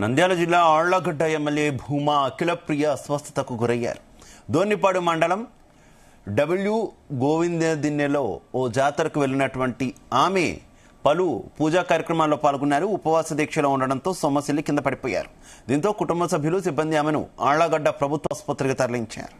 నంద్యాల జిల్లా ఆళ్లగడ్డ ఎమ్మెల్యే భూమా అఖిలప్రియ అస్వస్థతకు గురయ్యారు. దోన్నిపాడు మండలం డబ్ల్యూ గోవిందదిన్నెలో ఓ జాతరకు వెళ్లినటువంటి ఆమె పలు పూజా కార్యక్రమాల్లో పాల్గొన్నారు. ఉపవాస దీక్షలో ఉండడంతో సొమ్మసిల్లి కింద పడిపోయారు. దీంతో కుటుంబ సభ్యులు సిబ్బంది ఆమెను ఆళ్లగడ్డ ప్రభుత్వ ఆసుపత్రికి తరలించారు.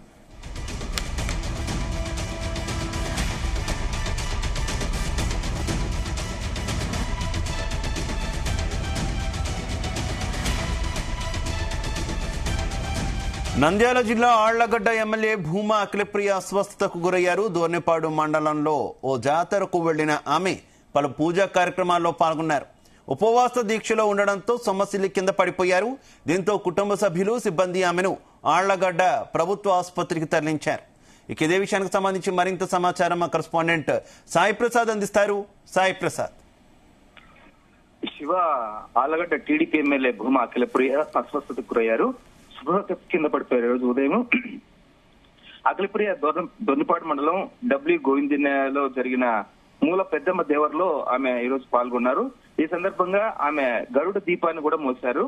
నంద్యాల జిల్లా ఆళ్లగడ్డ ఎమ్మెల్యే భూమా అఖిలప్రియ అస్వస్థతకు గురయ్యారు. దోర్నిపాడు మండలంలో ఓ జాతరకు వెళ్లిన ఆమె పలు పూజా కార్యక్రమాల్లో పాల్గొన్నారు. ఉపవాస దీక్షలో ఉండడంతో సొమ్మసిల్లి కింద పడిపోయారు. దీంతో కుటుంబ సభ్యులు సిబ్బంది ఆమెను ఆళ్లగడ్డ ప్రభుత్వ ఆసుపత్రికి తరలించారు. ఇక ఇదే విషయానికి సంబంధించి మరింత సమాచారం మా కరెస్పాండెంట్ సాయి ప్రసాద్ అందిస్తారు. సాయి ప్రసాద్. శివ, ఆళ్లగడ్డ టీడీపీ ఎమ్మెల్యే భూమా అఖిలప్రియ అస్వస్థతకు గురయ్యారు. శుభ్రత కింద పడిపోయారు. రోజు ఉదయం అఖిలప్రియ దొన్నిపాడు మండలం డబ్ల్యూ గోవిందలో జరిగిన మూల పెద్దమ్మ దేవరలో ఆమె ఈరోజు పాల్గొన్నారు. ఈ సందర్భంగా ఆమె గరుడ దీపాన్ని కూడా మోశారు.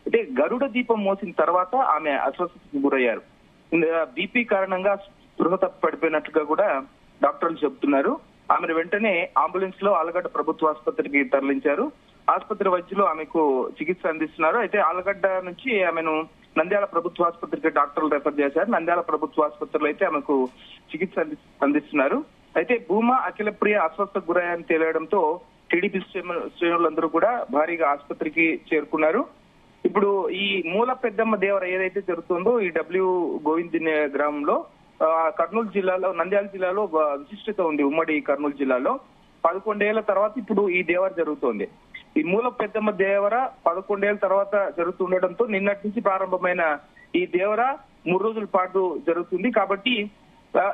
అంటే గరుడ దీపం మోసిన తర్వాత ఆమె అస్వస్థతకు గురయ్యారు. బీపీ కారణంగా స్పృహ తప్పి పడిపోయినట్లుగా కూడా డాక్టర్లు చెబుతున్నారు. ఆమెను వెంటనే అంబులెన్స్ లో ఆళ్లగడ్డ ప్రభుత్వ ఆసుపత్రికి తరలించారు. ఆసుపత్రి వైద్యులు ఆమెకు చికిత్స అందిస్తున్నారు. అయితే ఆళ్లగడ్డ నుంచి ఆమెను నంద్యాల ప్రభుత్వ ఆసుపత్రికి డాక్టర్లు రెఫర్ చేశారు. నంద్యాల ప్రభుత్వ ఆసుపత్రిలో అయితే ఆమెకు చికిత్స అందిస్తున్నారు. అయితే భూమా అఖిలప్రియ అస్వస్థకు గురయ్యారని తేలడంతో టీడీపీ శ్రేణులందరూ కూడా భారీగా ఆసుపత్రికి చేరుకున్నారు. ఇప్పుడు ఈ మూల పెద్దమ్మ దేవర ఏదైతే జరుగుతుందో ఈ డబ్ల్యూ గోవింద్ గ్రామంలో కర్నూలు జిల్లాలో, నంద్యాల జిల్లాలో విశిష్టత ఉంది. ఉమ్మడి కర్నూలు జిల్లాలో 11 ఏళ్ల తర్వాత ఇప్పుడు ఈ దేవర జరుగుతోంది. ఈ మూల పెద్దమ్మ దేవర 11 ఏళ్ల తర్వాత జరుగుతుండటంతో నిన్నటి నుంచి ప్రారంభమైన ఈ దేవర 3 రోజుల పాటు జరుగుతుంది. కాబట్టి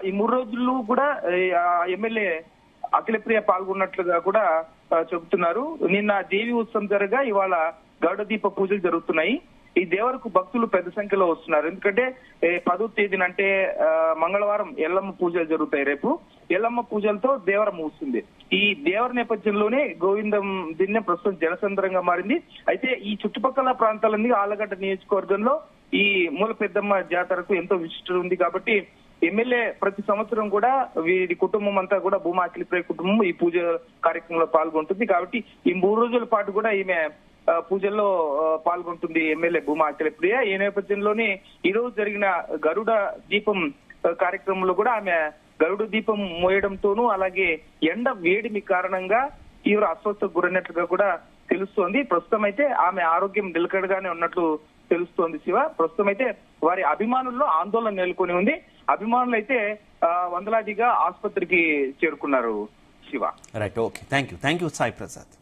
ఈ 3 రోజులు కూడా ఎమ్మెల్యే అఖిలప్రియ పాల్గొన్నట్లుగా కూడా చెబుతున్నారు. నిన్న దేవి ఉత్సవం జరగా ఇవాళ గరుడ దీప పూజలు జరుగుతున్నాయి. ఈ దేవరకు భక్తులు పెద్ద సంఖ్యలో వస్తున్నారు. ఎందుకంటే 10వ తేదీన అంటే మంగళవారం ఎల్లమ్మ పూజలు జరుగుతాయి. రేపు ఎల్లమ్మ పూజలతో దేవర ముగుస్తుంది. ఈ దేవర నేపథ్యంలోనే గోవిందం దిన్నె ప్రస్తుతం జనసంద్రంగా మారింది. అయితే ఈ చుట్టుపక్కల ప్రాంతాలన్నీ ఆళ్లగడ్డ నియోజకవర్గంలో ఈ మూల పెద్దమ్మ జాతరకు ఎంతో విశిష్టత ఉంది. కాబట్టి ఎమ్మెల్యే ప్రతి సంవత్సరం కూడా వీరి కుటుంబం అంతా కూడా భూమా అఖిలప్రియ కుటుంబం ఈ పూజ కార్యక్రమంలో పాల్గొంటుంది. కాబట్టి ఈ 3 రోజుల పాటు కూడా ఈమె పూజల్లో పాల్గొంటుంది ఎమ్మెల్యే భూమా అఖిలప్రియ. ఈ నేపథ్యంలోనే ఈ రోజు జరిగిన గరుడ దీపం కార్యక్రమంలో కూడా ఆమె గరుడ దీపం మోయడంతోనూ అలాగే ఎండ వేడిమి కారణంగా తీవ్ర అస్వస్థకు గురైనట్లుగా కూడా తెలుస్తోంది. ప్రస్తుతం అయితే ఆమె ఆరోగ్యం నిలకడగానే ఉన్నట్లు తెలుస్తోంది. శివ, ప్రస్తుతం అయితే వారి అభిమానుల్లో ఆందోళన నెలకొని ఉంది. అభిమానులు అయితే వందలాదిగా ఆసుపత్రికి చేరుకున్నారు. Shiva. Right, okay, thank you Sai Prasad.